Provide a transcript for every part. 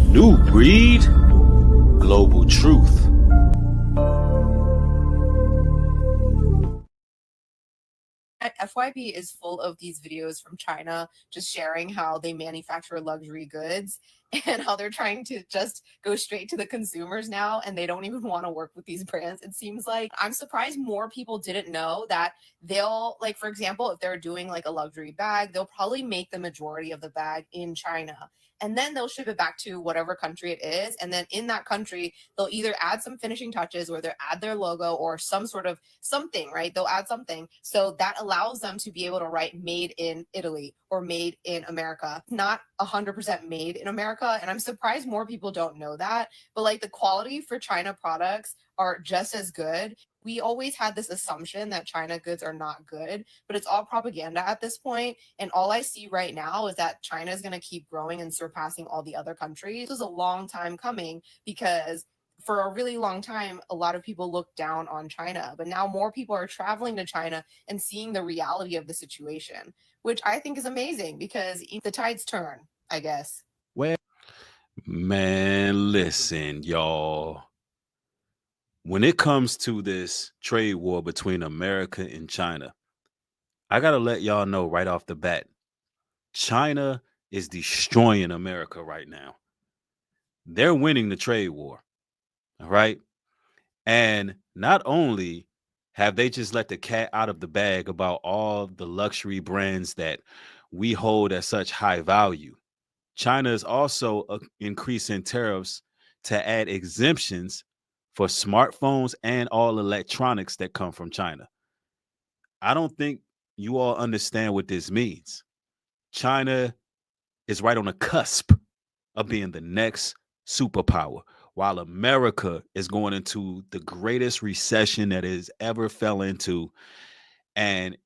New breed, global truth. FYP is full of these videos from China just sharing how they manufacture luxury goods and how they're trying to just go straight to the consumers now and they don't even want to work with these brands. It seems like I'm surprised more people didn't know that they'll, like, for example, if they're doing like a luxury bag, they'll probably make the majority of the bag in China. And then they'll ship it back to whatever country it is. And then in that country, they'll either add some finishing touches or they'll add their logo or some sort of something, right? They'll add something. So that allows them to be able to write made in Italy or made in America, not 100% made in America. And I'm surprised more people don't know that. But like the quality for China products are just as good. We always had this assumption that China goods are not good, but it's all propaganda at this point. And all I see right now is that China is going to keep growing and surpassing all the other countries. This is a long time coming because for a really long time, a lot of people looked down on China, but now more people are traveling to China and seeing the reality of the situation, which I think is amazing because the tides turn, I guess. Well, man, listen, y'all. When it comes to this trade war between America and China, I got to let y'all know right off the bat, China is destroying America right now. They're winning the trade war, all right? And not only have they just let the cat out of the bag about all the luxury brands that we hold at such high value, China is also increasing tariffs to add exemptions for smartphones and all electronics that come from China. I don't think you all understand what this means. China is right on the cusp of being the next superpower, while America is going into the greatest recession that it has ever fell into. And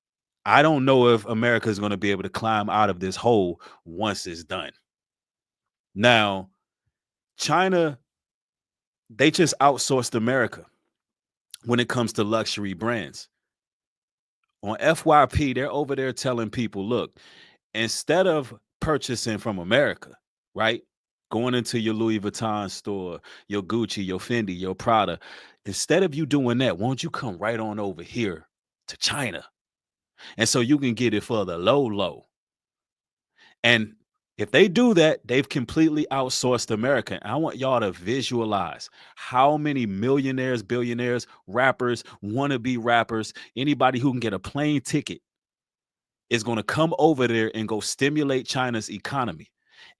I don't know if America is going to be able to climb out of this hole once it's done. Now, China, they just outsourced America when it comes to luxury brands. On FYP, they're over there telling people, look, instead of purchasing from America, right? Going into your Louis Vuitton store, your Gucci, your Fendi, your Prada, instead of you doing that, won't you come right on over here to China? And so you can get it for the low, low. And if they do that, they've completely outsourced America. And I want y'all to visualize how many millionaires, billionaires, rappers, wannabe rappers, anybody who can get a plane ticket is going to come over there and go stimulate China's economy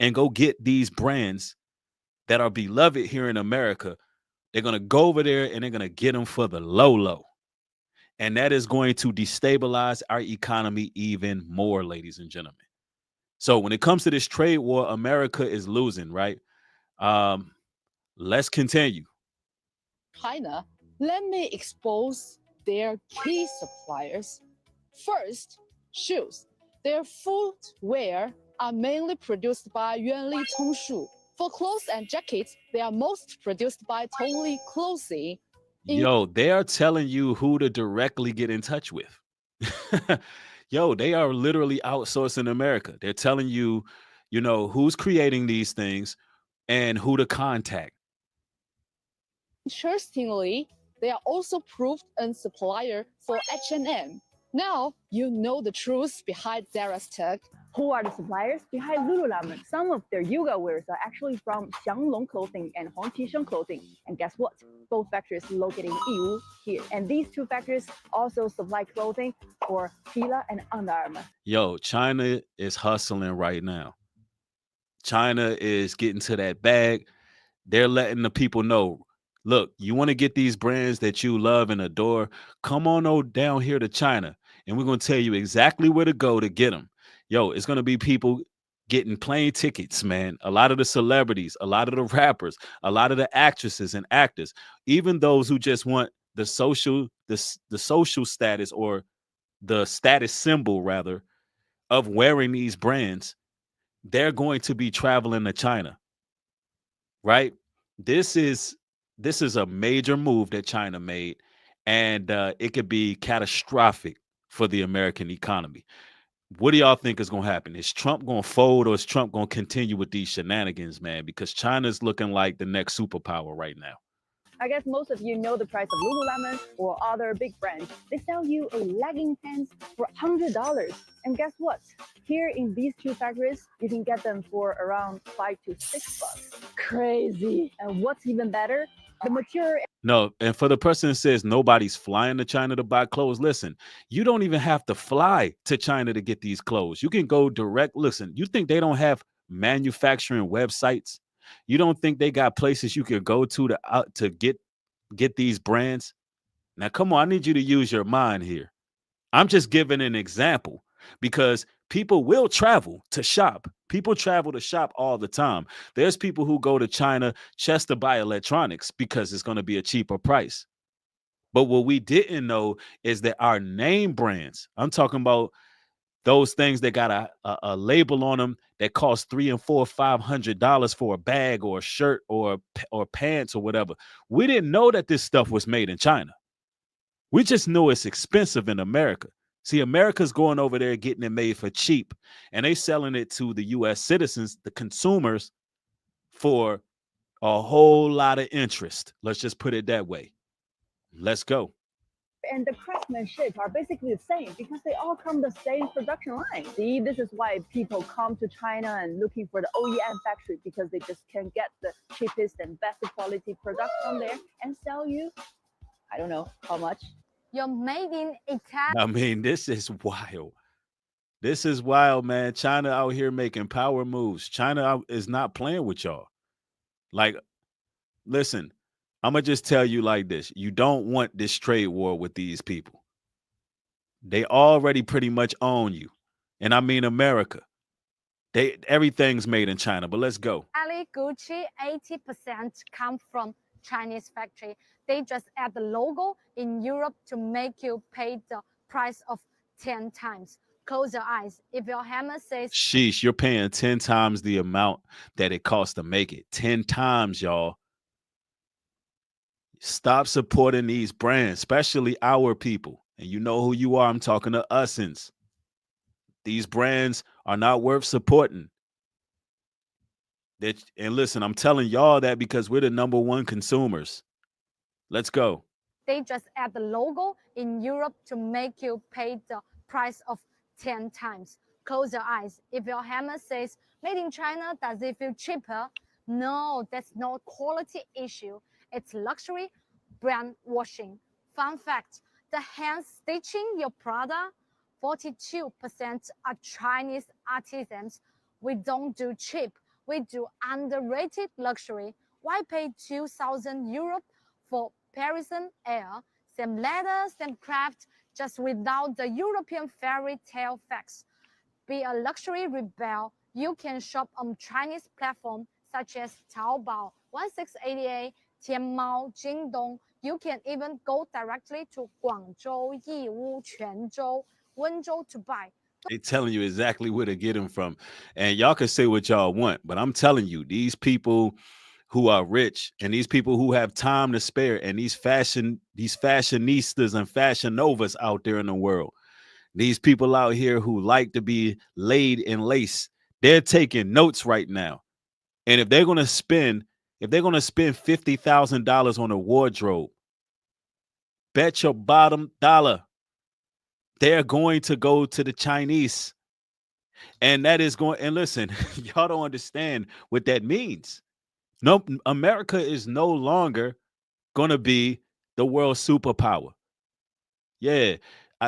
and go get these brands that are beloved here in America. They're going to go over there and they're going to get them for the low, low. And that is going to destabilize our economy even more, ladies and gentlemen. So when it comes to this trade war, America is losing, right? Let's continue. China, let me expose their key suppliers. First, shoes. Their footwear are mainly produced by Yuanli Tongshu. For clothes and jackets, they are most produced by Tongli Clothing. Yo, they are telling you who to directly get in touch with. Yo, they are literally outsourcing America. They're telling you, who's creating these things and who to contact. Interestingly, they are also proved a supplier for H&M. Now you know the truth behind Zara's tech. Who are the suppliers behind Lululemon? Some of their yoga wears are actually from Xianglong Clothing and Huangqisheng Clothing. And guess what? Both factories located in Yiwu here. And these two factories also supply clothing for Fila and Under Armour. Yo, China is hustling right now. China is getting to that bag. They're letting the people know, look, you want to get these brands that you love and adore, come on down here to China. And we're going to tell you exactly where to go to get them. Yo, it's going to be people getting plane tickets, man. A lot of the celebrities, a lot of the rappers, a lot of the actresses and actors, even those who just want the social status or the status symbol, rather, of wearing these brands, they're going to be traveling to China, right? This is a major move that China made, and it could be catastrophic for the American economy. What do y'all think is going to happen? Is Trump going to fold or is Trump going to continue with these shenanigans, man? Because China's looking like the next superpower right now. I guess most of you know the price of Lululemon or other big brands. They sell you a legging pants for $100. And guess what? Here in these two factories, you can get them for around $5 to $6. Crazy. And what's even better? The material. No, and for the person that says nobody's flying to China to buy clothes, listen, you don't even have to fly to China to get these clothes. You can go direct. Listen, you think they don't have manufacturing websites? You don't think they got places you could go to get these brands? Now, come on, I need you to use your mind here. I'm just giving an example because people will travel to shop. People travel to shop all the time. There's people who go to China just to buy electronics because it's going to be a cheaper price. But what we didn't know is that our name brands, I'm talking about those things that got a label on them that cost $300 and $400, $500 for a bag or a shirt or pants or whatever. We didn't know that this stuff was made in China. We just know it's expensive in America. See, America's going over there getting it made for cheap, and they selling it to the U.S. citizens, the consumers, for a whole lot of interest. Let's just put it that way. Let's go. And the craftsmanship are basically the same because they all come the same production line. See, this is why people come to China and looking for the OEM factory because they just can get the cheapest and best quality product from there and sell you, I don't know how much. You're made in Italy. I mean, this is wild. This is wild, man. China out here making power moves. Is not playing with y'all. Like, listen, I'm going to just tell you like this. You don't want this trade war with these people. They already pretty much own you. And I mean America. Everything's made in China, but let's go. Gucci, 80% come from Chinese factory. They just add the logo in Europe to make you pay the price of 10 times. Close your eyes. If your hammer says, sheesh, you're paying 10 times the amount that it costs to make it. 10 times, y'all. Stop supporting these brands, especially our people. And you know who you are. I'm talking to usins. These brands are not worth supporting. And listen, I'm telling y'all that because we're the number one consumers. Let's go. They just add the logo in Europe to make you pay the price of 10 times. Close your eyes. If your hammer says made in China, does it feel cheaper? No, that's not quality issue. It's luxury brand washing. Fun fact, the hand stitching your product, 42% are Chinese artisans. We don't do cheap. We do underrated luxury. Why pay 2,000 euro for Parisian air? Same leather, same craft, just without the European fairy tale facts. Be a luxury rebel. You can shop on Chinese platforms such as Taobao, 1688, Tianmao, Jingdong. You can even go directly to Guangzhou, Yiwu, Quanzhou, Wenzhou to buy. They telling you exactly where to get them from. And y'all can say what y'all want, but I'm telling you, these people who are rich and these people who have time to spare and these fashionistas and fashion novas out there in the world, these people out here who like to be laid in lace, they're taking notes right now. And if they're gonna spend $50,000 on a wardrobe, bet your bottom dollar they're going to go to the Chinese. And that is going, and listen, y'all don't understand what that means. No, America is no longer going to be the world superpower. Yeah,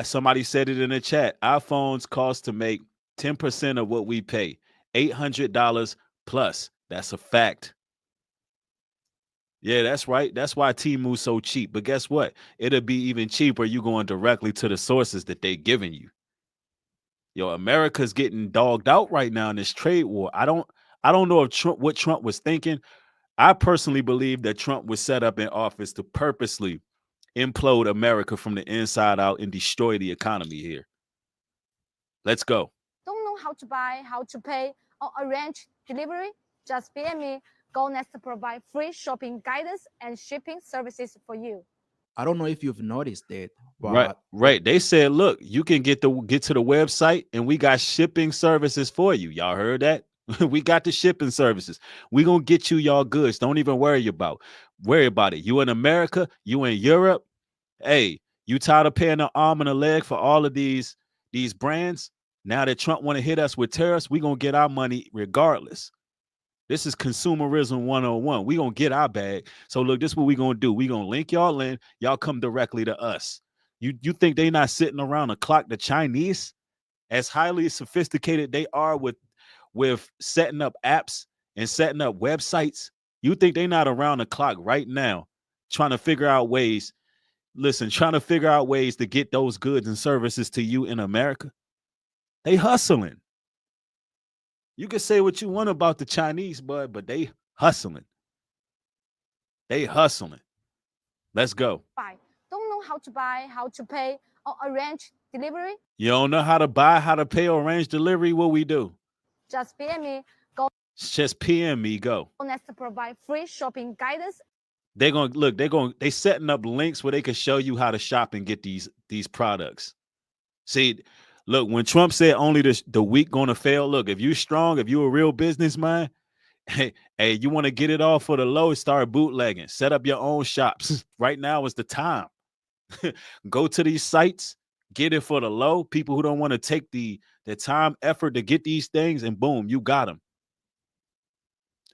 somebody said it in the chat. iPhones cost to make 10% of what we pay, $800 plus. That's a fact. Yeah, that's right. That's why Timu's so cheap. But guess what? It'll be even cheaper. You going directly to the sources that they giving you. Yo, America's getting dogged out right now in this trade war. I don't know if what Trump was thinking. I personally believe that Trump was set up in office to purposely implode America from the inside out and destroy the economy here. Let's go. Don't know how to buy, how to pay, or arrange delivery? Just PM me. GoNest provide free shopping guidance and shipping services for you. I don't know if you've noticed it, Right, but right. They said, look, you can get to the website and we got shipping services for you. Y'all heard that? We got the shipping services. We gonna get you y'all goods. Don't even worry about it. You in America, you in Europe. Hey, you tired of paying an arm and a leg for all of these brands? Now that Trump want to hit us with tariffs, we gonna get our money regardless. This is consumerism 101. We gonna get our bag. So look, this is what we gonna do. We gonna link y'all in. Y'all come directly to us. You think they not sitting around the clock? The Chinese, as highly sophisticated they are with setting up apps and setting up websites, you think they not around the clock right now trying to figure out ways, trying to figure out ways to get those goods and services to you in America? They hustling. You can say what you want about the Chinese, bud, but they hustling. They hustling. Let's go. buy, don't know how to buy, how to pay, or arrange delivery? You don't know how to buy, how to pay, or arrange delivery? What we do? Just PM me. Go Just PM me. Go. next to provide free shopping guidance. They setting up links where they can show you how to shop and get these products. See, look, when Trump said only the weak gonna fail, look, if you're strong, if you're a real businessman, hey, you want to get it all for the low, start bootlegging. Set up your own shops. Right now is the time. Go to these sites, get it for the low. People who don't want to take the time, effort to get these things, and boom, you got them.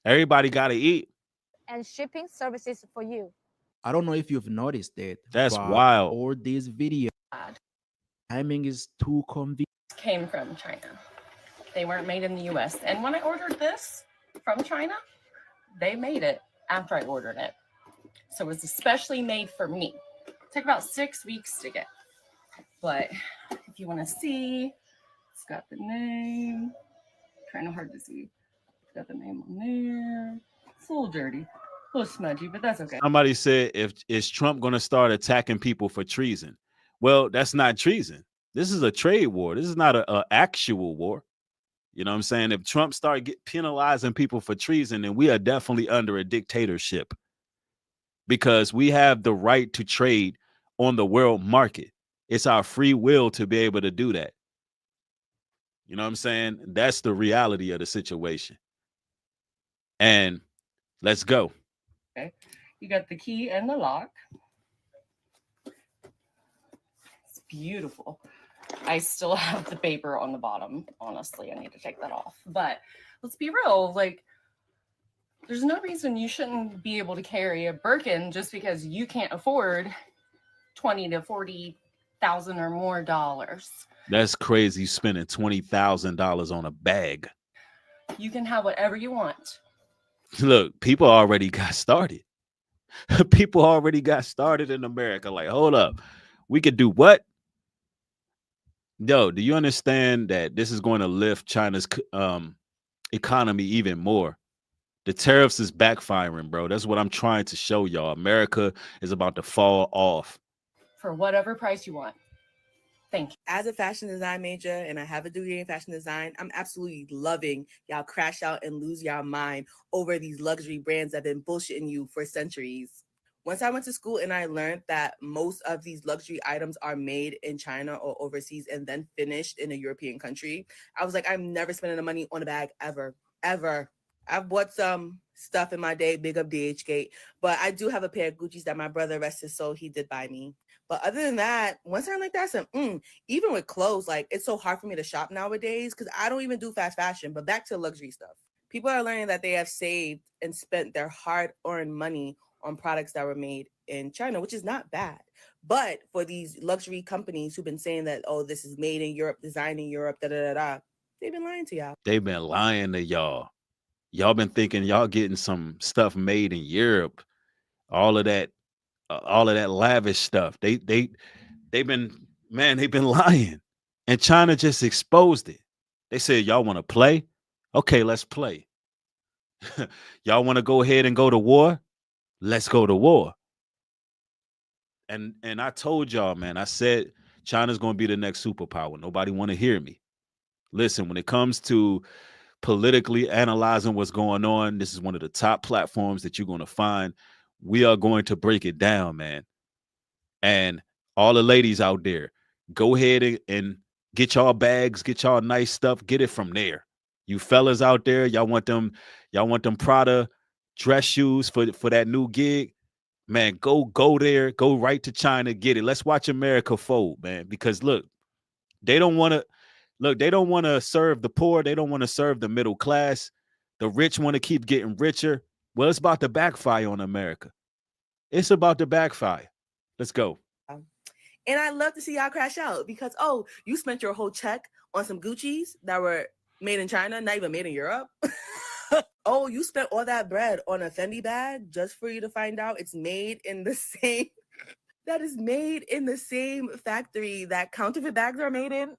Everybody got to eat. And shipping services for you. I don't know if you've noticed it. That's but wild. All these videos, timing is too convenient. Came from China. They weren't made in the US. And when I ordered this from China, they made it after I ordered it. So it was especially made for me. It took about 6 weeks to get. But if you want to see, it's got the name. Kind of hard to see. It's got the name on there. It's a little dirty, a little smudgy, but that's okay. Somebody said, is Trump going to start attacking people for treason? Well, that's not treason. This is a trade war. This is not a actual war. You know what I'm saying? If Trump start penalizing people for treason, then we are definitely under a dictatorship, because we have the right to trade on the world market. It's our free will to be able to do that. You know what I'm saying? That's the reality of the situation. And let's go. Okay. You got the key and the lock. It's beautiful. I still have the paper on the bottom. Honestly, I need to take that off. But let's be real. Like, there's no reason you shouldn't be able to carry a Birkin just because you can't afford $20,000 to $40,000 or more dollars. That's crazy, spending $20,000 on a bag. You can have whatever you want. Look, people already got started. People already got started in America. Like, hold up. We could do what? Yo, do you understand that this is going to lift China's economy even more? The tariffs is backfiring, bro. That's what I'm trying to show y'all. America is about to fall off. For whatever price you want. Thank you. As a fashion design major, and I have a degree in fashion design, I'm absolutely loving y'all crash out and lose y'all mind over these luxury brands that have been bullshitting you for centuries. Once I went to school and I learned that most of these luxury items are made in China or overseas and then finished in a European country, I was like, I'm never spending the money on a bag ever, ever. I've bought some stuff in my day, big up DHgate, but I do have a pair of Gucci's that my brother, rest his soul, he did buy me. But other than that, once I like that, I said, even with clothes, like, it's so hard for me to shop nowadays because I don't even do fast fashion. But back to luxury stuff. People are learning that they have saved and spent their hard-earned money on products that were made in China, which is not bad. But for these luxury companies who've been saying that, oh, this is made in Europe, designed in Europe, they've been lying to y'all. They've been lying to y'all. Y'all been thinking y'all getting some stuff made in Europe. All of that lavish stuff. They've been lying. And China just exposed it. They said, y'all want to play? Okay, let's play. Y'all want to go ahead and go to war? Let's go to war. And I told y'all, man, I said China's going to be the next superpower. Nobody want to hear me. Listen, when it comes to politically analyzing what's going on, this is one of the top platforms that you're going to find. We are going to break it down, man. And all the ladies out there, go ahead and get y'all bags, get y'all nice stuff, get it from there. You fellas out there, y'all want them Prada dress shoes for that new gig. Man, go there, go right to China, get it. Let's watch America fold, man. Because they don't want to they don't want to serve the poor, they don't want to serve the middle class. The rich want to keep getting richer. Well, it's about to backfire on America. It's about to backfire. Let's go. And I love to see y'all crash out because, oh, you spent your whole check on some Gucci's that were made in China, not even made in Europe. Oh, you spent all that bread on a Fendi bag just for you to find out it's made in the same, that is made in the same factory that counterfeit bags are made in,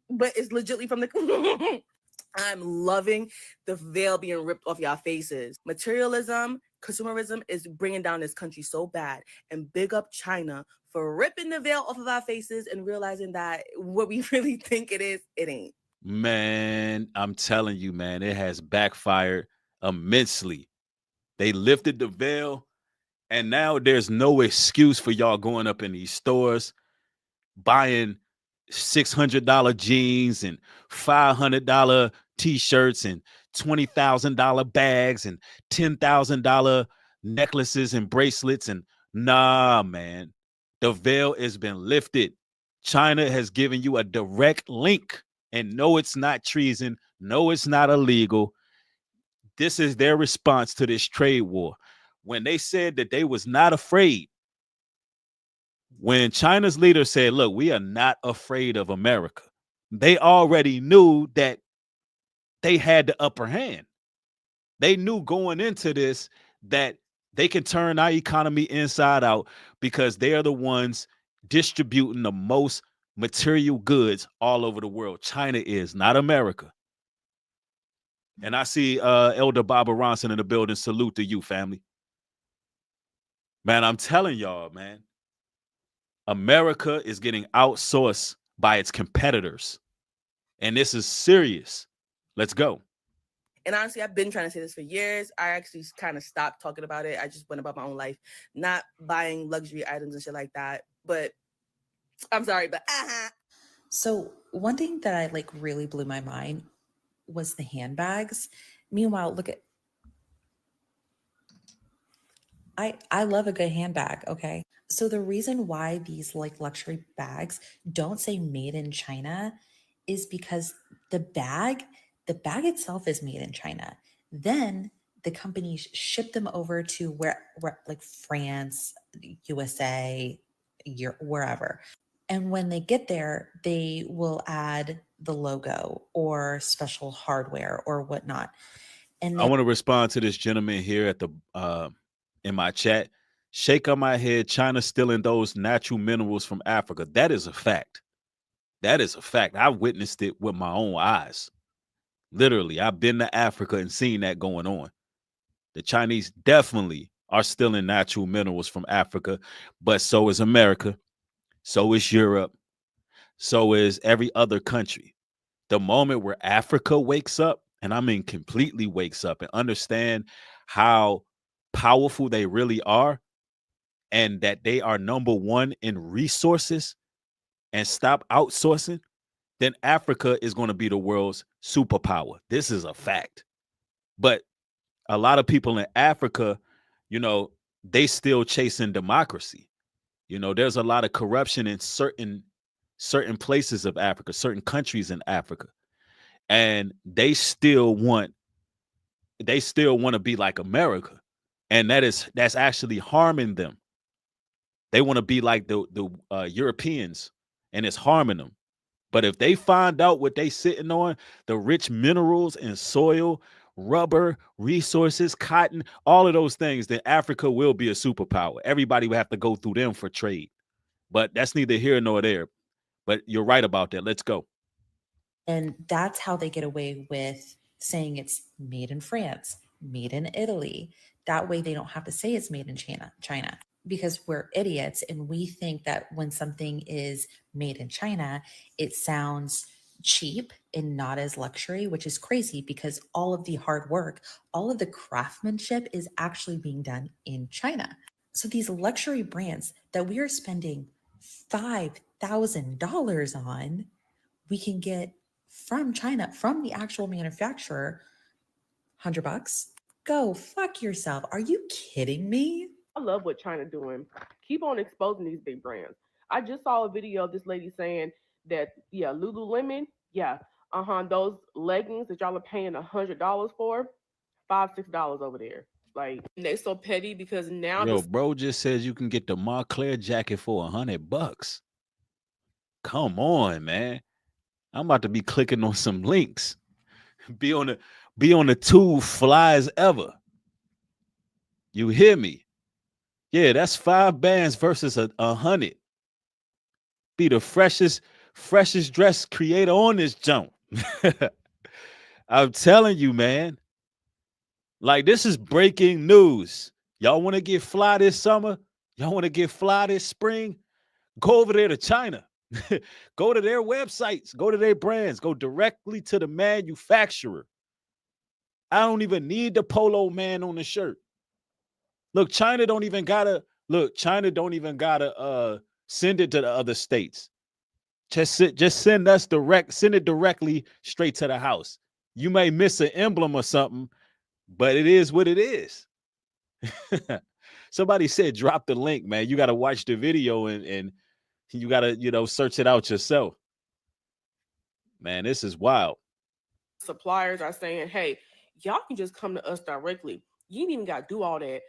but it's legitly from the... I'm loving the veil being ripped off y'all faces. Materialism, consumerism is bringing down this country so bad. And big up China for ripping the veil off of our faces and realizing that what we really think it is, it ain't. Man, I'm telling you, man, it has backfired immensely. They lifted the veil, and now there's no excuse for y'all going up in these stores, buying $600 jeans and $500 t-shirts and $20,000 bags and $10,000 necklaces and bracelets. And nah, man, the veil has been lifted. China has given you a direct link. And no, it's not treason. No, it's not illegal. This is their response to this trade war. When they said that they was not afraid, when China's leader said, look, we are not afraid of America, they already knew that they had the upper hand. They knew going into this that they can turn our economy inside out because they are the ones distributing the most material goods all over the world. China is, not America. And I see Elder Barbara Ronson in the building. Salute to you, family. Man, I'm telling y'all, man, America is getting outsourced by its competitors. And this is serious. Let's go. And honestly, I've been trying to say this for years. I actually kind of stopped talking about it. I just went about my own life, not buying luxury items and shit like that. But I'm sorry, but So one thing that I really blew my mind was the handbags. Meanwhile, look at, I love a good handbag, okay? So the reason why these luxury bags don't say made in China is because the bag itself is made in China. Then the companies ship them over to where like France, USA, wherever. And when they get there, they will add the logo or special hardware or whatnot. And I want to respond to this gentleman here at the in my chat. Shake on my head. China stealing those natural minerals from Africa. That is a fact. That is a fact. I witnessed it with my own eyes. Literally, I've been to Africa and seen that going on. The Chinese definitely are stealing natural minerals from Africa, but so is America. So is Europe. So is every other country. The moment where Africa wakes up, and I mean completely wakes up and understand how powerful they really are and that they are number one in resources and stop outsourcing, then Africa is going to be the world's superpower. This is a fact. But a lot of people in Africa, they still chasing democracy. There's a lot of corruption in certain places of Africa, certain countries in Africa. And they still want to be like America. And that's actually harming them. They want to be like the Europeans, and it's harming them. But if they find out what they sitting on, the rich minerals and soil, rubber, resources, cotton, all of those things, then Africa will be a superpower. Everybody will have to go through them for trade. But that's neither here nor there. But you're right about that. Let's go. And that's how they get away with saying it's made in France, made in Italy. That way they don't have to say it's made in China, because we're idiots and we think that when something is made in China, it sounds cheap and not as luxury, which is crazy because all of the hard work, all of the craftsmanship is actually being done in China. So these luxury brands that we are spending $5,000 on, we can get from China, from the actual manufacturer, $100. Go fuck yourself. Are you kidding me? I love what China doing. Keep on exposing these big brands. I just saw a video of this lady saying that Lululemon, those leggings that y'all are paying $100 for, $5-6 over there. Like, they so petty because now Yo, bro just says you can get the Montclair jacket for $100. Come on, man. I'm about to be clicking on some links. Be on the two flies ever. You hear me? Yeah, that's 5 bands versus 100. Be the freshest dress creator on this jump. I'm telling you, man. Like, this is breaking news. Y'all want to get fly this summer? Y'all want to get fly this spring? Go over there to China. Go to their websites. Go to their brands. Go directly to the manufacturer. I don't even need the polo man on the shirt. Look, China don't even gotta send it to the other states. Just send it directly straight to the house. You may miss an emblem or something, but it is what it is. Somebody said drop the link, man. You got to watch the video and you got to, search it out yourself. Man, this is wild. suppliers are saying, hey, y'all can just come to us directly. You ain't even got to do all that.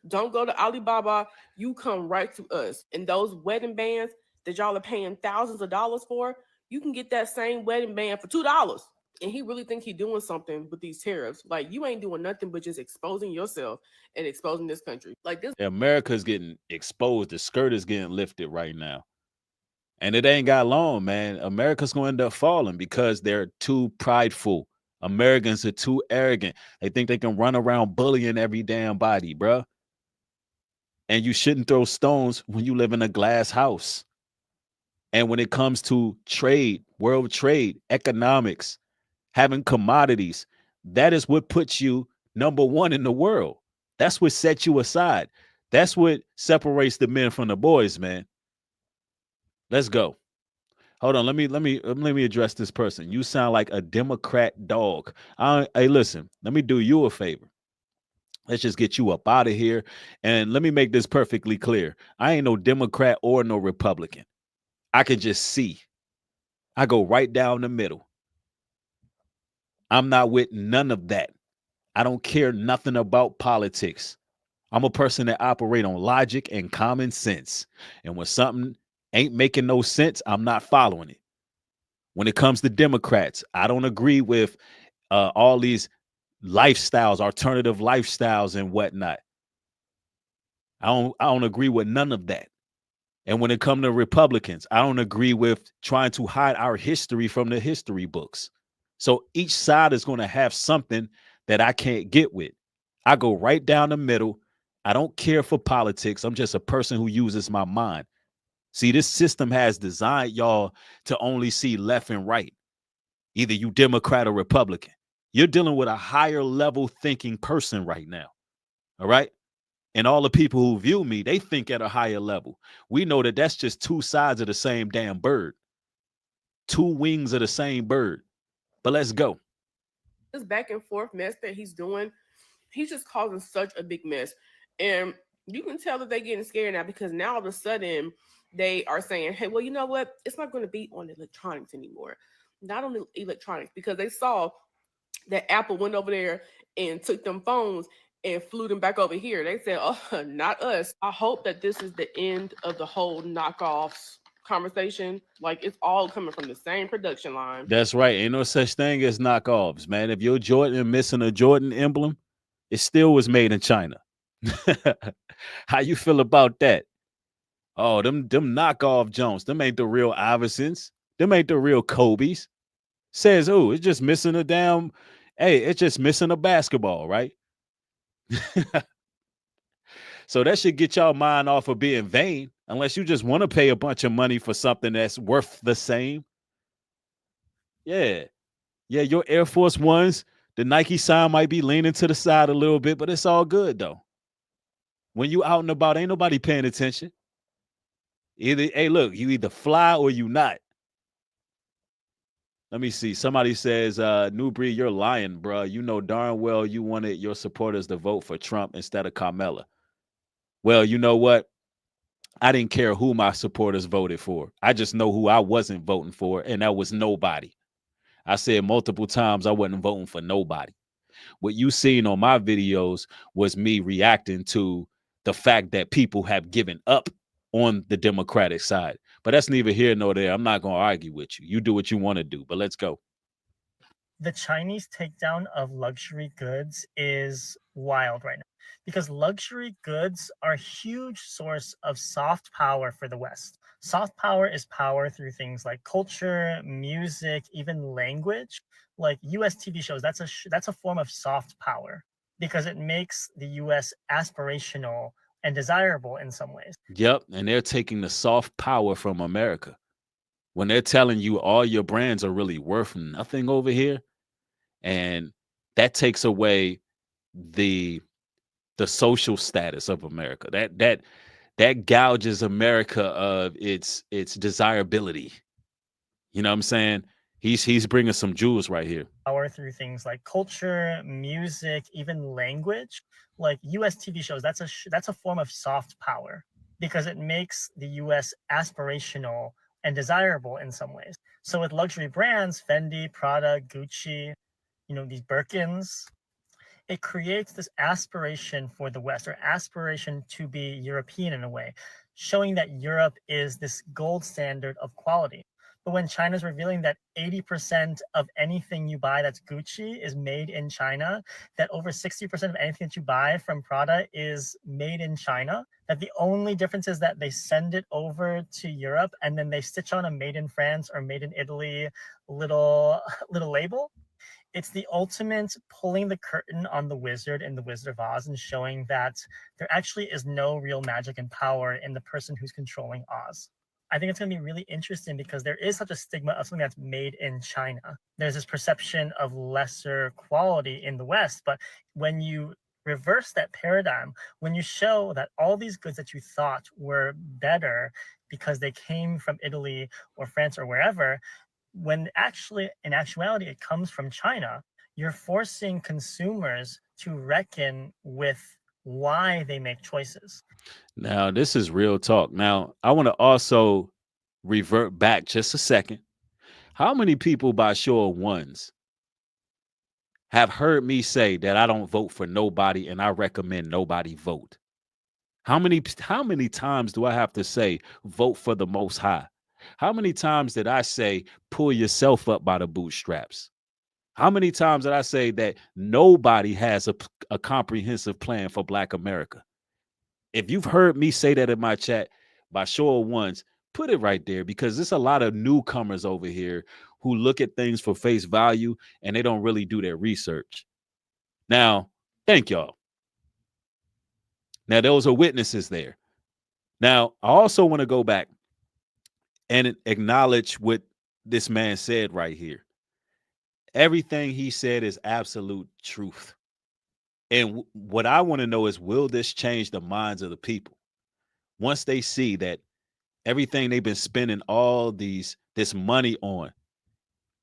Don't go to Alibaba. You come right to us. And those wedding bands that y'all are paying thousands of dollars for, you can get that same wedding band for $2. And he really think he doing something with these tariffs. Like, you ain't doing nothing but just exposing yourself and exposing this country. Like, this America's getting exposed. The skirt is getting lifted right now. And it ain't got long, man. America's going to end up falling because they're too prideful. Americans are too arrogant. They think they can run around bullying every damn body, bruh. And you shouldn't throw stones when you live in a glass house. And when it comes to trade, world trade, economics, having commodities, that is what puts you number one in the world. That's what sets you aside. That's what separates the men from the boys, man. Let's go. Hold on. Let me address this person. You sound like a Democrat dog. Hey, listen, let me do you a favor. Let's just get you up out of here. And let me make this perfectly clear. I ain't no Democrat or no Republican. I can just see. I go right down the middle. I'm not with none of that. I don't care nothing about politics. I'm a person that operate on logic and common sense. And when something ain't making no sense, I'm not following it. When it comes to Democrats, I don't agree with all these lifestyles, alternative lifestyles and whatnot. I don't agree with none of that. And when it comes to Republicans, I don't agree with trying to hide our history from the history books. So each side is going to have something that I can't get with. I go right down the middle. I don't care for politics. I'm just a person who uses my mind. See, this system has designed y'all to only see left and right. Either you Democrat or Republican. You're dealing with a higher level thinking person right now. All right. And all the people who view me, they think at a higher level. We know that that's just two sides of the same damn bird. Two wings of the same bird. But let's go. This back and forth mess that he's doing, he's just causing such a big mess. And you can tell that they're getting scared now because now all of a sudden they are saying, hey, well, you know what? It's not going to be on electronics anymore. Not on the electronics, because they saw that Apple went over there and took them phones and flew them back over here. They said, oh, not us. I hope that this is the end of the whole knockoffs conversation. Like, it's all coming from the same production line. That's right. Ain't no such thing as knockoffs, man. If your Jordan missing a Jordan emblem, it still was made in China. How you feel about that? Oh, them knockoff Jones. Them ain't the real Iversons. Them ain't the real Kobe's. Says who? It's just missing a damn. Hey, it's just missing a basketball, right? So that should get y'all mind off of being vain, unless you just want to pay a bunch of money for something that's worth the same. Yeah. Yeah, your Air Force Ones, the Nike sign might be leaning to the side a little bit, but it's all good though. When you out and about, ain't nobody paying attention. Either, hey, look, you either fly or you not. Let me see. Somebody says, Newbrie, you're lying, bro. You know darn well you wanted your supporters to vote for Trump instead of Carmella. Well, you know what? I didn't care who my supporters voted for. I just know who I wasn't voting for, and that was nobody. I said multiple times I wasn't voting for nobody. What you seen on my videos was me reacting to the fact that people have given up on the Democratic side. But that's neither here nor there. I'm not going to argue with you. You do what you want to do, but let's go. The Chinese takedown of luxury goods is wild right now because luxury goods are a huge source of soft power for the West. Soft power is power through things like culture, music, even language. Like US TV shows, that's a form of soft power because it makes the US aspirational and desirable in some ways. Yep, and they're taking the soft power from America. When they're telling you all your brands are really worth nothing over here, and that takes away the social status of America. That gouges America of its desirability. You know what I'm saying? He's bringing some jewels right here. Power through things like culture, music, even language. Like US TV shows, that's a form of soft power because it makes the US aspirational and desirable in some ways. So with luxury brands, Fendi, Prada, Gucci, these Birkins, it creates this aspiration for the West, or aspiration to be European in a way, showing that Europe is this gold standard of quality. But when China's revealing that 80% of anything you buy that's Gucci is made in China, that over 60% of anything that you buy from Prada is made in China, that the only difference is that they send it over to Europe and then they stitch on a made in France or made in Italy little label. It's the ultimate pulling the curtain on the wizard in the Wizard of Oz and showing that there actually is no real magic and power in the person who's controlling Oz. I think it's going to be really interesting because there is such a stigma of something that's made in China. There's this perception of lesser quality in the West, but when you reverse that paradigm, when you show that all these goods that you thought were better because they came from Italy or France or wherever, when actually, in actuality, it comes from China, you're forcing consumers to reckon with why they make choices. Now, this is real talk. Now, I want to also revert back just a second. How many people by show of ones have heard me say that I don't vote for nobody and I recommend nobody vote? How many times do I have to say vote for the Most High? How many times did I say pull yourself up by the bootstraps? How many times did I say that nobody has a comprehensive plan for Black America? If you've heard me say that in my chat, by show of ones, put it right there, because there's a lot of newcomers over here who look at things for face value and they don't really do their research. Now, thank y'all. Now, those are witnesses there. Now, I also want to go back and acknowledge what this man said right here. Everything he said is absolute truth. And what I want to know is, will this change the minds of the people once they see that everything they've been spending all this money on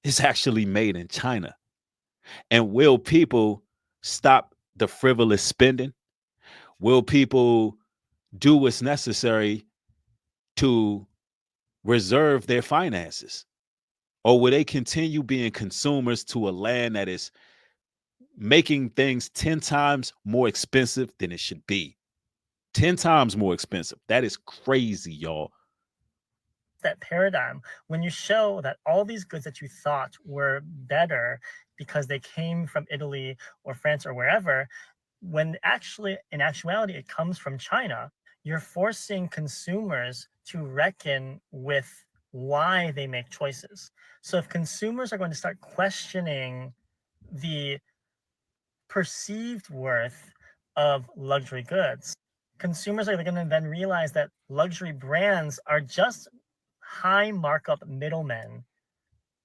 is actually made in China? And will people stop the frivolous spending? Will people do what's necessary to reserve their finances? Or will they continue being consumers to a land that is making things 10 times more expensive than it should be? 10 times more expensive. That is crazy, y'all. That paradigm, when you show that all these goods that you thought were better because they came from Italy or France or wherever, when actually, in actuality, it comes from China, you're forcing consumers to reckon with why they make choices. So if consumers are going to start questioning the perceived worth of luxury goods, consumers are going to then realize that luxury brands are just high markup middlemen.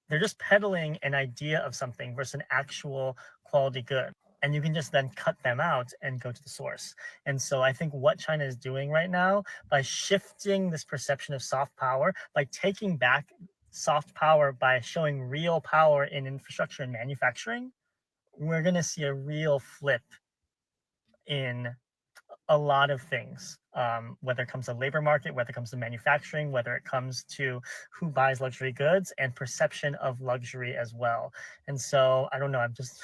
They're just peddling an idea of something versus an actual quality good. and you can just then cut them out and go to the source. And so I think what China is doing right now, by shifting this perception of soft power, by taking back soft power, by showing real power in infrastructure and manufacturing, we're going to see a real flip in a lot of things, whether it comes to labor market, whether it comes to manufacturing, whether it comes to who buys luxury goods and perception of luxury as well. And so I don't know, I'm just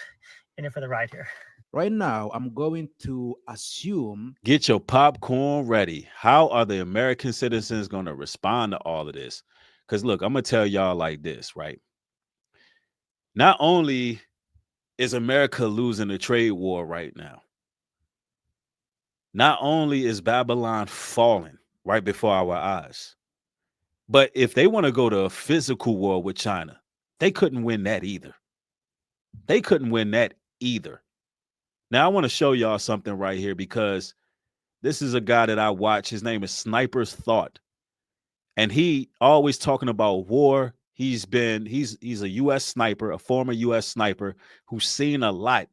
in it for the ride here. Right now, I'm going to assume. Get your popcorn ready. How are the American citizens going to respond to all of this? Because look, I'm going to tell y'all like this, right? Not only is America losing the trade war right now, not only is Babylon falling right before our eyes, but if they want to go to a physical war with China, they couldn't win that either. They couldn't win that either. Now, I want to show y'all something right here because this is a guy that I watch. His name is Sniper's Thought. And he always talking about war. He's a U.S. sniper, a former U.S. sniper who's seen a lot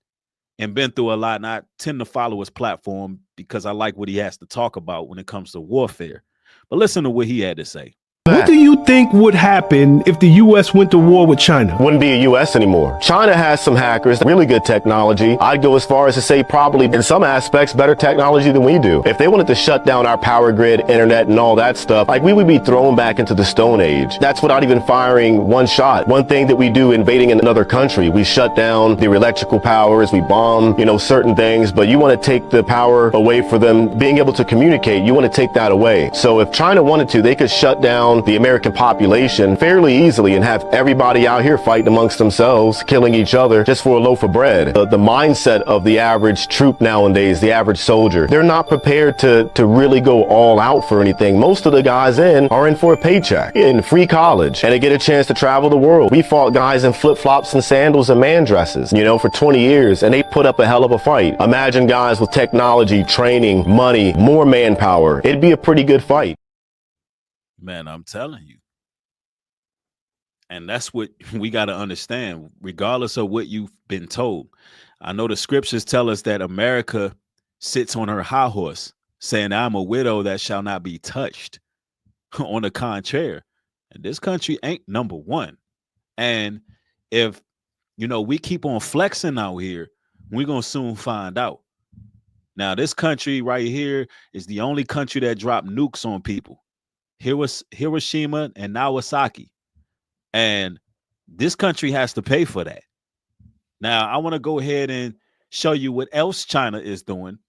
and been through a lot. And I tend to follow his platform because I like what he has to talk about when it comes to warfare. But listen to what he had to say. What do you think would happen if the U.S. went to war with China? Wouldn't be a U.S. anymore. China has some hackers, really good technology. I'd go as far as to say probably in some aspects better technology than we do. If they wanted to shut down our power grid, internet, and all that stuff, like we would be thrown back into the Stone Age. That's without even firing one shot. One thing that we do invading another country, we shut down their electrical powers, we bomb, certain things, but you want to take the power away for them being able to communicate. You want to take that away. So if China wanted to, they could shut down the American population fairly easily and have everybody out here fighting amongst themselves, killing each other just for a loaf of bread. The mindset of the average troop nowadays, the average soldier, they're not prepared to really go all out for anything. Most of the guys are in for a paycheck, in free college, and they get a chance to travel the world. We fought guys in flip-flops and sandals and man dresses, for 20 years, and they put up a hell of a fight. Imagine guys with technology, training, money, more manpower. It'd be a pretty good fight. Man, I'm telling you. And that's what we got to understand, regardless of what you've been told. I know the scriptures tell us that America sits on her high horse, saying, I'm a widow that shall not be touched. On the contrary, and this country ain't number one. And if, we keep on flexing out here, we're going to soon find out. Now, this country right here is the only country that dropped nukes on people. Hiroshima and Nagasaki. And this country has to pay for that. Now, I want to go ahead and show you what else China is doing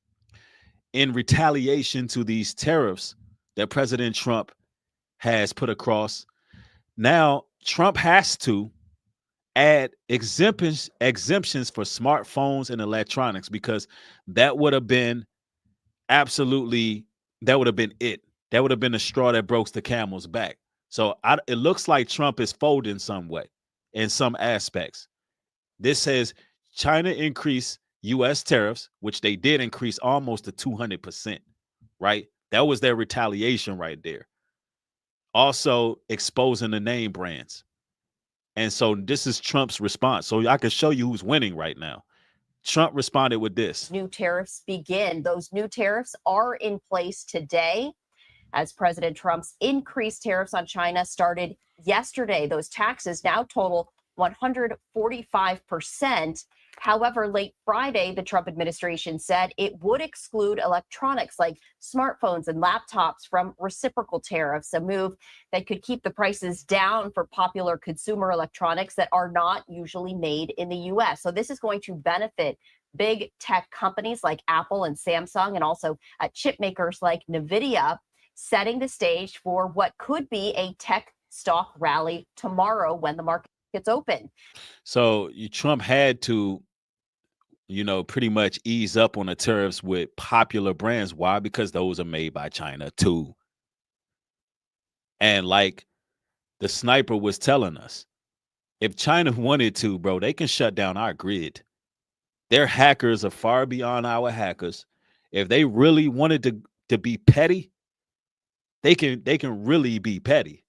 in retaliation to these tariffs that President Trump has put across. Now, Trump has to add exemptions for smartphones and electronics because that would have been it. That would have been the straw that broke the camel's back. So it looks like Trump is folding somewhat in some aspects. This says China increased U.S. tariffs, which they did increase almost to 200%, right? That was their retaliation right there. Also exposing the name brands. And so this is Trump's response. So I can show you who's winning right now. Trump responded with this. New tariffs begin. Those new tariffs are in place today. As President Trump's increased tariffs on China started yesterday, those taxes now total 145%. However, late Friday, the Trump administration said it would exclude electronics like smartphones and laptops from reciprocal tariffs, a move that could keep the prices down for popular consumer electronics that are not usually made in the U.S. So this is going to benefit big tech companies like Apple and Samsung, and also chip makers like NVIDIA, setting the stage for what could be a tech stock rally tomorrow when the market gets open. So Trump had to, pretty much ease up on the tariffs with popular brands. Why? Because those are made by China too. And like the sniper was telling us, if China wanted to, bro, they can shut down our grid. Their hackers are far beyond our hackers. If they really wanted to be petty, they can really be petty.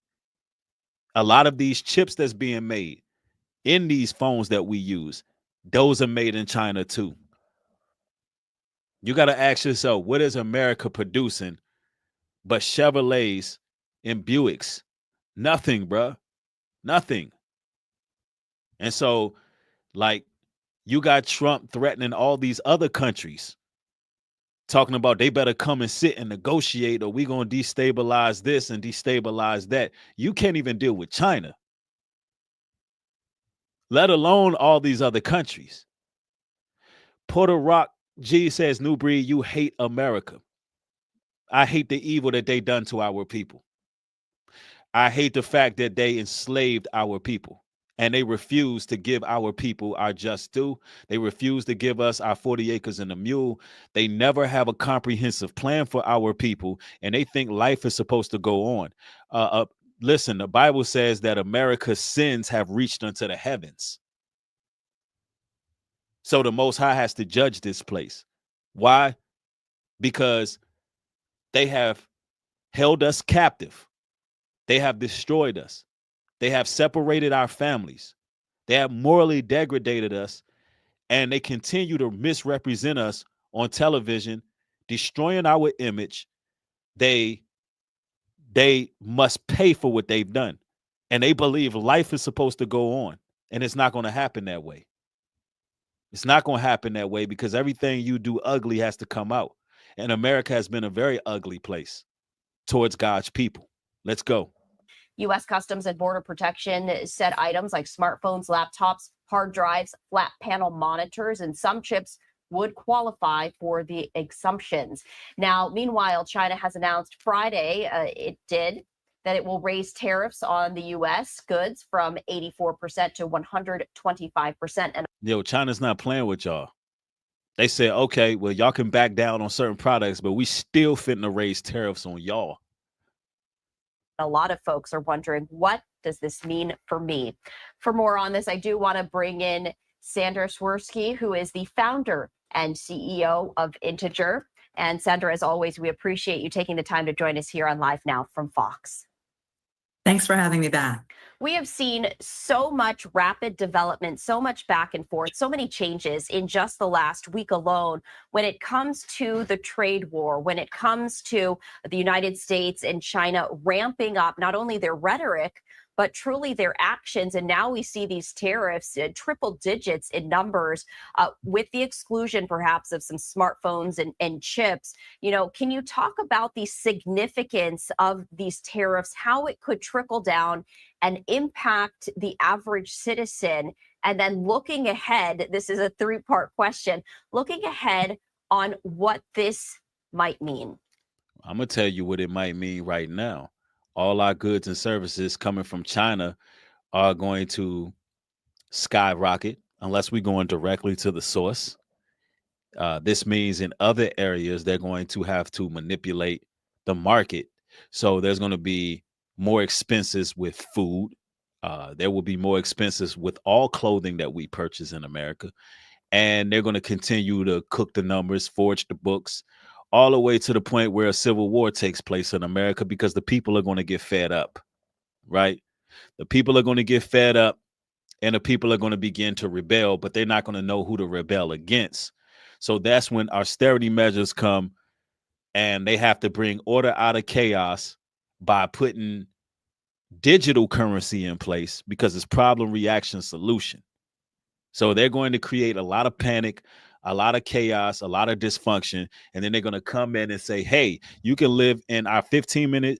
A lot of these chips that's being made in these phones that we use, those are made in China too. You got to ask yourself, what is America producing but Chevrolets and Buicks? Nothing, bruh. Nothing. And so, like, you got Trump threatening all these other countries, talking about they better come and sit and negotiate, or we going to destabilize this and destabilize that. You can't even deal with China, let alone all these other countries. Puerto Rock G says, New Breed, you hate America. I hate the evil that they done to our people. I hate the fact that they enslaved our people and they refuse to give our people our just due. They refuse to give us our 40 acres and a mule. They never have a comprehensive plan for our people, and they think life is supposed to go on. Listen, the Bible says that America's sins have reached unto the heavens. So the Most High has to judge this place. Why? Because they have held us captive. They have destroyed us. They have separated our families. They have morally degraded us, and they continue to misrepresent us on television, destroying our image. They must pay for what they've done, and they believe life is supposed to go on, and it's not going to happen that way. It's not going to happen that way because everything you do ugly has to come out, and America has been a very ugly place towards God's people. Let's go. U.S. Customs and Border Protection said items like smartphones, laptops, hard drives, flat panel monitors, and some chips would qualify for the exemptions. Now, meanwhile, China has announced Friday that it will raise tariffs on the U.S. goods from 84% to 125%. And Yo, China's not playing with y'all. They said, okay, well, y'all can back down on certain products, but we still finna raise tariffs on y'all. a lot of folks are wondering, what does this mean for me? For more on this, I do want to bring in Sandra Swirsky, who is the founder and CEO of Integer. And Sandra, as always, we appreciate you taking the time to join us here on Live Now from Fox. Thanks for having me back. We have seen so much rapid development, so much back and forth, so many changes in just the last week alone when it comes to the trade war, when it comes to the United States and China ramping up not only their rhetoric, but truly their actions. And now we see these tariffs triple digits in numbers, with the exclusion perhaps of some smartphones and chips. You know, can you talk about the significance of these tariffs, how it could trickle down and impact the average citizen? And then looking ahead, this is a three-part question, looking ahead on what this might mean. I'm going to tell you what it might mean right now. All our goods and services coming from China are going to skyrocket unless we're going directly to the source. This means in other areas, they're going to have to manipulate the market. So there's going to be more expenses with food. There will be more expenses with all clothing that we purchase in America. And they're going to continue to cook the numbers, forge the books, all the way to the point where a civil war takes place in America because the people are going to get fed up, right? The people are going to get fed up and the people are going to begin to rebel, but they're not going to know who to rebel against. So that's when austerity measures come and they have to bring order out of chaos by putting digital currency in place because it's problem, reaction, solution. So they're going to create a lot of panic, a lot of chaos, a lot of dysfunction. And then they're going to come in and say, hey, you can live in our 15-minute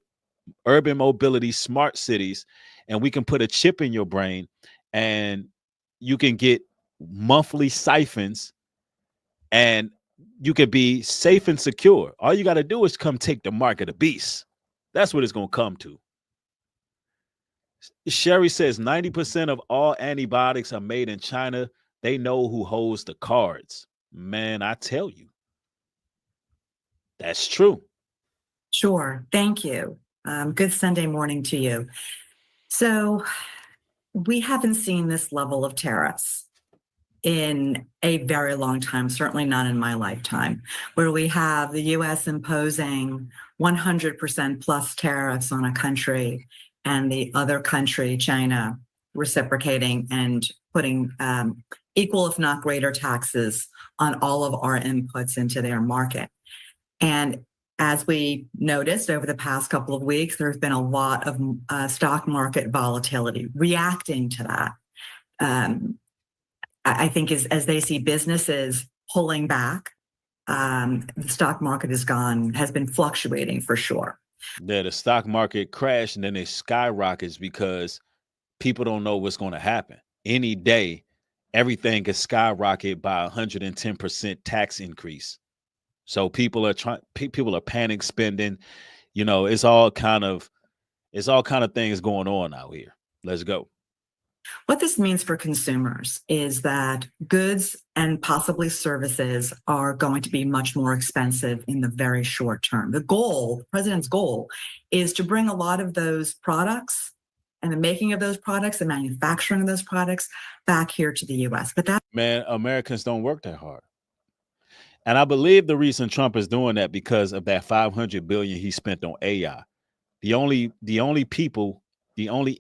urban mobility smart cities, and we can put a chip in your brain and you can get monthly siphons and you can be safe and secure. All you got to do is come take the mark of the beast. That's what it's going to come to. Sherry says 90% of all antibiotics are made in China. They know who holds the cards. Man, I tell you, that's true. Sure. Thank you. Good Sunday morning to you. So we haven't seen this level of tariffs in a very long time, certainly not in my lifetime, where we have the U.S. imposing 100% plus tariffs on a country and the other country, China, reciprocating and putting equal, if not greater, taxes on all of our inputs into their market. And as we noticed over the past couple of weeks, there's been a lot of stock market volatility reacting to that. I think as they see businesses pulling back, the stock market has been fluctuating for sure. Yeah, the stock market crashed and then it skyrockets because people don't know what's going to happen. Any day, everything can skyrocket by 110% tax increase. So people are panic spending. You know, it's all kind of things going on out here. Let's go. What this means for consumers is that goods and possibly services are going to be much more expensive in the very short term. The president's goal, is to bring a lot of those products and the making of those products, the manufacturing of those products back here to the US. But that, man, Americans don't work that hard. And I believe the reason Trump is doing that because of that $500 billion he spent on AI. The only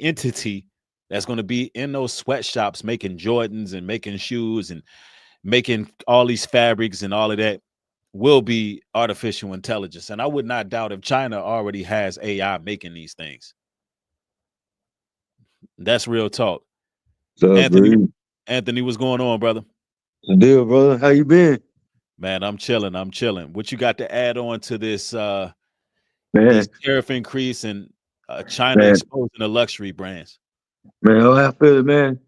entity that's going to be in those sweatshops making Jordans and making shoes and making all these fabrics and all of that will be artificial intelligence. And I would not doubt if China already has AI making these things. That's real talk. Anthony, what's going on, brother? The deal, brother. How you been? Man, I'm chilling. What you got to add on to this Man, these tariff increase and China man, exposing the luxury brands? man, how I feel it, man.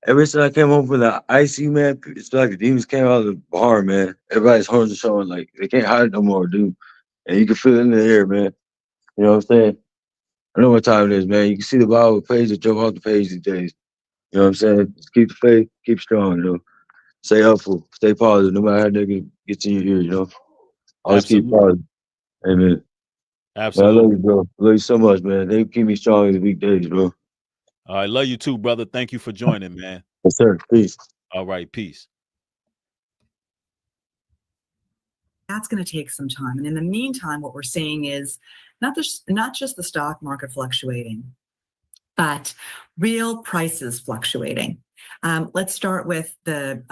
Ever since I came home from the IC, man, it's like the demons came out of the bar, man. Everybody's horns are showing, like they can't hide it no more, dude. And you can feel it in the air, man. You know what I'm saying? I know what time it is, man. You can see the Bible page that jump off the page these days. You know what I'm saying? Just keep the faith, keep strong, you know. Stay hopeful, stay positive, no matter how nigga gets in your ear, you know. Always keep Absolutely. positive. Amen. Man, I Absolutely. love you, bro. I love you so much, man. They keep me strong in the weekdays, bro. All right, love you too, brother. Thank you for joining, man. Yes, sir. Peace. All right, peace. that's going to take some time. And in the meantime, what we're seeing is not just the stock market fluctuating, but real prices fluctuating. Let's start with the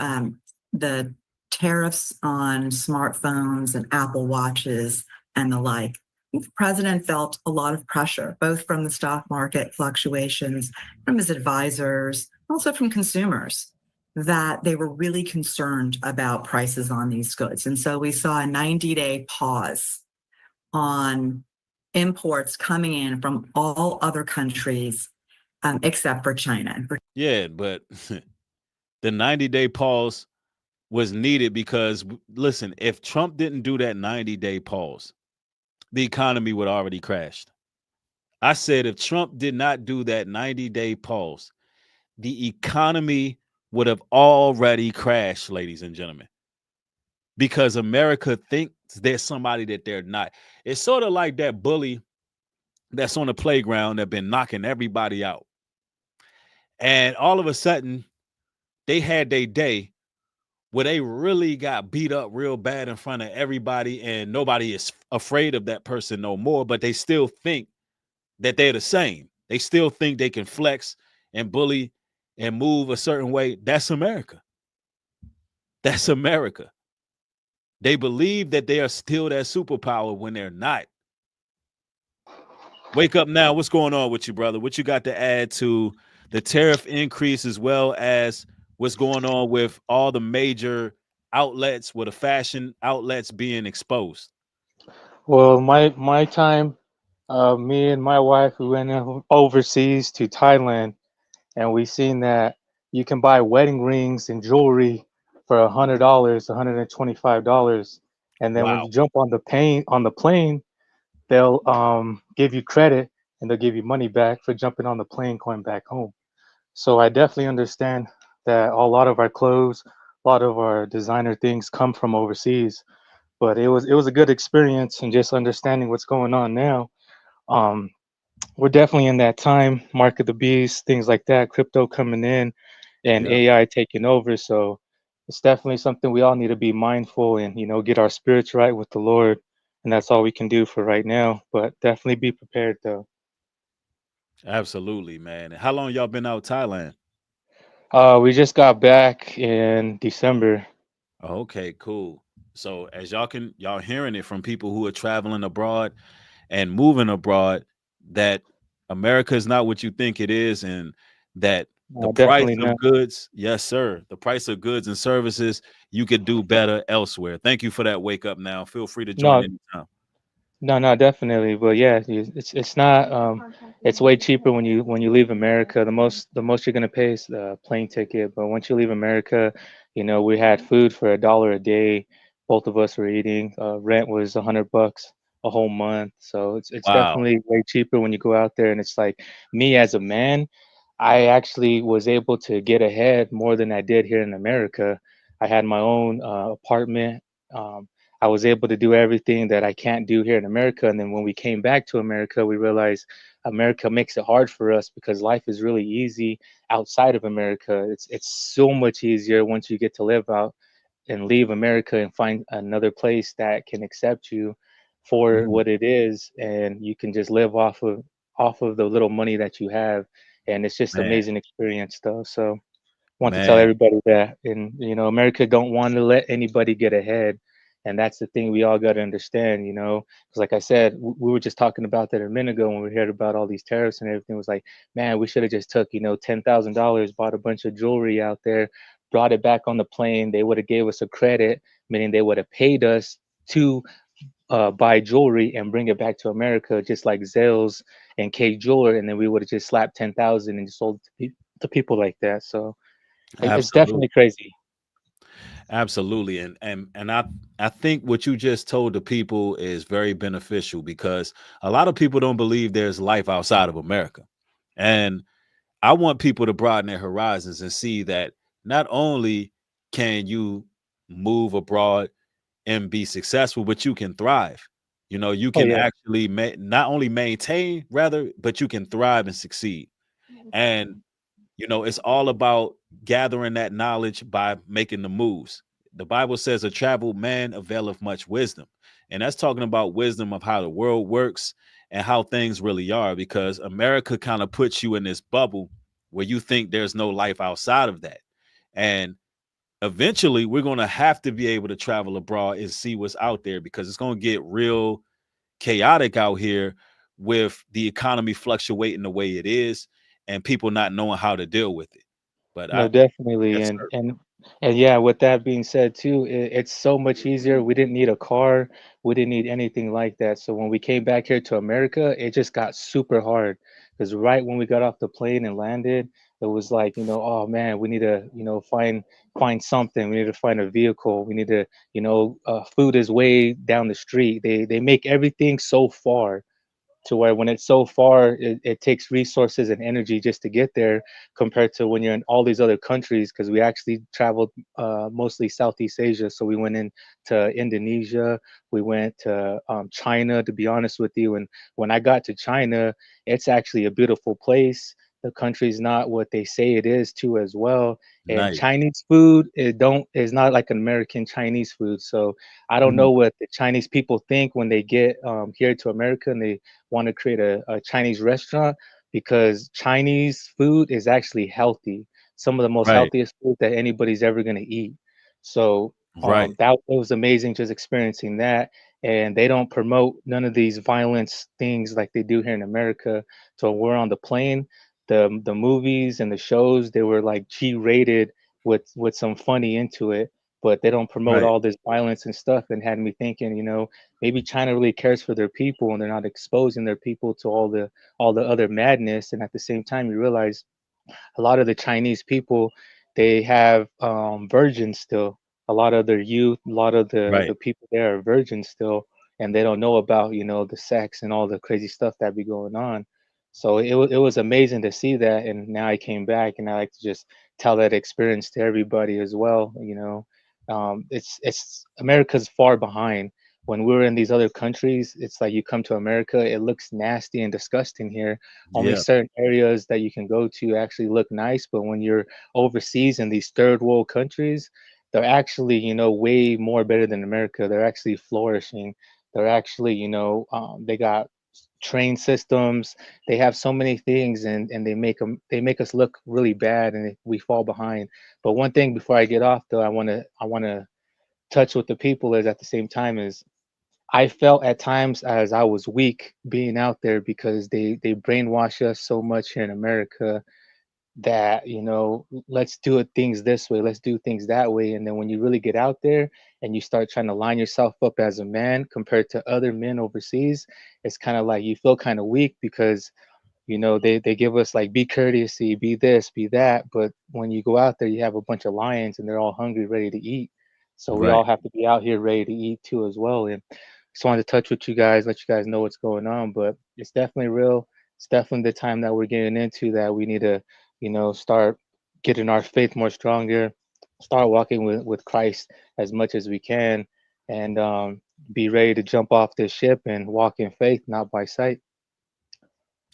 tariffs on smartphones and Apple Watches and the like. The president felt a lot of pressure, both from the stock market fluctuations, from his advisors, also from consumers, that they were really concerned about prices on these goods. And so we saw a 90-day pause on imports coming in from all other countries except for China. Yeah, but the 90-day pause was needed because, listen, if Trump didn't do that 90-day pause, the economy would already crashed. I said if Trump did not do that 90-day pause, the economy would have already crashed, ladies and gentlemen, because America thinks there's somebody that they're not. It's sort of like that bully that's on the playground that been knocking everybody out. And all of a sudden, they had their day where they really got beat up real bad in front of everybody, and nobody is afraid of that person no more, but they still think that they're the same. They still think they can flex and bully and move a certain way. That's America. That's America. They believe that they are still that superpower when they're not. Wake up now. What's going on with you, brother? What you got to add to the tariff increase, as well as what's going on with all the major outlets, with the fashion outlets being exposed? Well, my time, me and my wife, we went overseas to Thailand, and we seen that you can buy wedding rings and jewelry for $100, $125, and then when Wow. you jump on the plane, they'll give you credit and they'll give you money back for jumping on the plane going back home. So I definitely understand that a lot of our clothes, a lot of our designer things come from overseas, but it was a good experience, and just understanding what's going on now. Um, we're definitely in that time, mark of the beast, things like that, crypto coming in, and Yeah, AI taking over. So it's definitely something we all need to be mindful and get our spirits right with the Lord, and that's all we can do for right now. But definitely be prepared, though. absolutely, man. How long y'all been out Thailand? We just got back in December. Okay, cool. So as y'all hearing it from people who are traveling abroad and moving abroad, that America is not what you think it is, and that the price Definitely of not. goods, yes, sir, the price of goods and services, you could do better elsewhere. Thank you for that wake up now. Feel free to join No, anytime. no, definitely. But yeah, it's not. It's way cheaper when you leave America. The most you're gonna pay is the plane ticket. But once you leave America, we had food for $1 a day. Both of us were eating. Rent was $100 a whole month. So it's Wow. definitely way cheaper when you go out there. And it's like me as a man, I actually was able to get ahead more than I did here in America. I had my own apartment. Um, I was able to do everything that I can't do here in America. And then when we came back to America, we realized America makes it hard for us because life is really easy outside of America. It's so much easier once you get to live out and leave America and find another place that can accept you for Mm, what it is, and you can just live off of the little money that you have, and it's just man, amazing experience though. So want to tell man, everybody that, and America don't want to let anybody get ahead, and that's the thing we all got to understand, because like I said, we were just talking about that a minute ago when we heard about all these tariffs and everything. It was like, man, we should have just took $10,000, bought a bunch of jewelry out there, brought it back on the plane. They would have gave us a credit, meaning they would have paid us to buy jewelry and bring it back to America, just like Zales and K Jeweler, and then we would have just slapped 10,000 and just sold to people like that. So it's absolutely. definitely crazy. Absolutely. And I think what you just told the people is very beneficial because a lot of people don't believe there's life outside of America. And I want people to broaden their horizons and see that not only can you move abroad and be successful, but you can thrive. You Oh can yeah, actually not only maintain, rather, but you can thrive and succeed. And it's all about gathering that knowledge by making the moves. The Bible says a traveled man availeth much wisdom. And that's talking about wisdom of how the world works and how things really are, because America kind of puts you in this bubble where you think there's no life outside of that. And eventually we're going to have to be able to travel abroad and see what's out there, because it's going to get real chaotic out here with the economy fluctuating the way it is and people not knowing how to deal with it. But no, I definitely, yes, and sir. yeah. With that being said, too, it's so much easier. We didn't need a car. We didn't need anything like that. So when we came back here to America, it just got super hard because right when we got off the plane and landed, it was like, oh man, we need to, find something. We need to find a vehicle. We need to, food is way down the street. They make everything so far to where when it's so far, it takes resources and energy just to get there compared to when you're in all these other countries. Because we actually traveled mostly Southeast Asia. So we went into Indonesia, we went to China, to be honest with you. And when I got to China, it's actually a beautiful place. The country's not what they say it is too as well. And Nice. Chinese food is not like an American Chinese food. So I don't Mm, know what the Chinese people think when they get here to America and they want to create a Chinese restaurant, because Chinese food is actually healthy. Some of the most right. healthiest food that anybody's ever going to eat. So Right. that it was amazing just experiencing that. And they don't promote none of these violence things like they do here in America. So when we're on the plane, the movies and the shows, they were like G rated with some funny into it, but they don't promote Right. all this violence and stuff, and had me thinking, maybe China really cares for their people and they're not exposing their people to all the other madness. And at the same time, you realize a lot of the Chinese people, they have virgins still. A lot of their youth, a lot of the Right. people there are virgins still, and they don't know about the sex and all the crazy stuff that be going on. So it was amazing to see that, and now I came back, and I like to just tell that experience to everybody as well. It's America's far behind. When we were in these other countries, it's like you come to America, it looks nasty and disgusting here. Only Yeah. certain areas that you can go to actually look nice, but when you're overseas in these third world countries, they're actually, way more better than America. They're actually flourishing. They're actually, they got train systems. They have so many things, and they make us look really bad, and we fall behind. But one thing before I get off, though, I wanna touch with the people is at the same time is I felt at times as I was weak being out there because they brainwash us so much here in America that, let's do it things this way, let's do things that way. And then when you really get out there and you start trying to line yourself up as a man compared to other men overseas, it's kind of like you feel kind of weak because they give us like be courtesy, be this, be that, but when you go out there you have a bunch of lions and they're all hungry, ready to eat. So we all Right. have to be out here ready to eat too as well. And just wanted to touch with you guys, let you guys know what's going on. But it's definitely real. It's definitely the time that we're getting into that we need to, start getting our faith more stronger, start walking with Christ as much as we can, and be ready to jump off this ship and walk in faith, not by sight.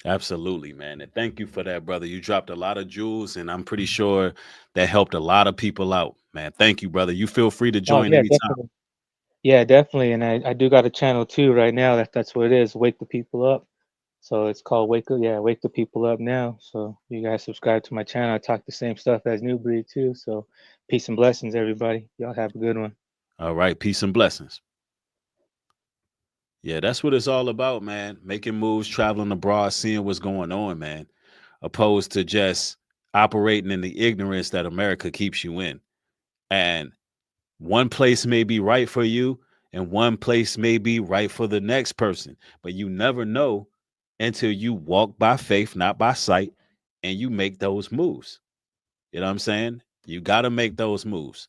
Absolutely, man. And thank you for that, brother. You dropped a lot of jewels, and I'm pretty sure that helped a lot of people out, man. Thank you, brother. You feel free to Oh join yeah, anytime. definitely. Yeah, definitely. And I do got a channel too right now. That's what it is. Wake the people up. So it's called Wake the People Up Now. So you guys subscribe to my channel. I talk the same stuff as New Breed too. So peace and blessings, everybody. Y'all have a good one. All right. Peace and blessings. Yeah, that's what it's all about, man. Making moves, traveling abroad, seeing what's going on, man. Opposed to just operating in the ignorance that America keeps you in. And one place may be right for you, and one place may be right for the next person. But you never know until you walk by faith, not by sight, and you make those moves. You know what I'm saying? You got to make those moves.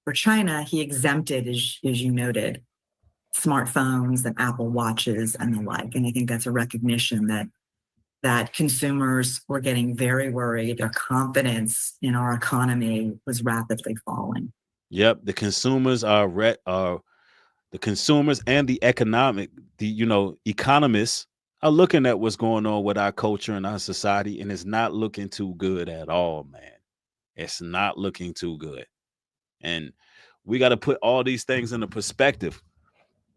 For China, he exempted, as you noted, smartphones and Apple Watches and the like. And I think that's a recognition that consumers were getting very worried. Their confidence in our economy was rapidly falling. Yep, the consumers are the consumers and the economists are looking at what's going on with our culture and our society, and it's not looking too good at all, man. It's not looking too good. And we got to put all these things into perspective.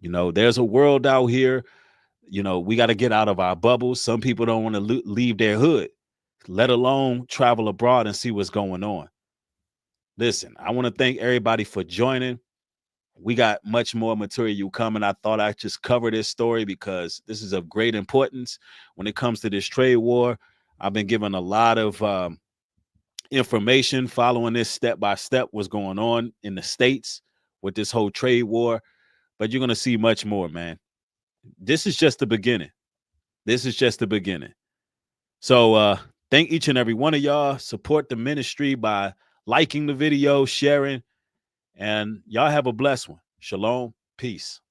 There's a world out here. We got to get out of our bubbles. Some people don't want to leave their hood, let alone travel abroad and see what's going on. Listen, I want to thank everybody for joining. We got much more material coming. I thought I'd just cover this story because this is of great importance when it comes to this trade war. I've been given a lot of information following this step by step, what's going on in the States with this whole trade war. But you're going to see much more, man. This is just the beginning. This is just the beginning. So thank each and every one of y'all. Support the ministry by liking the video, sharing, and y'all have a blessed one. Shalom. Peace.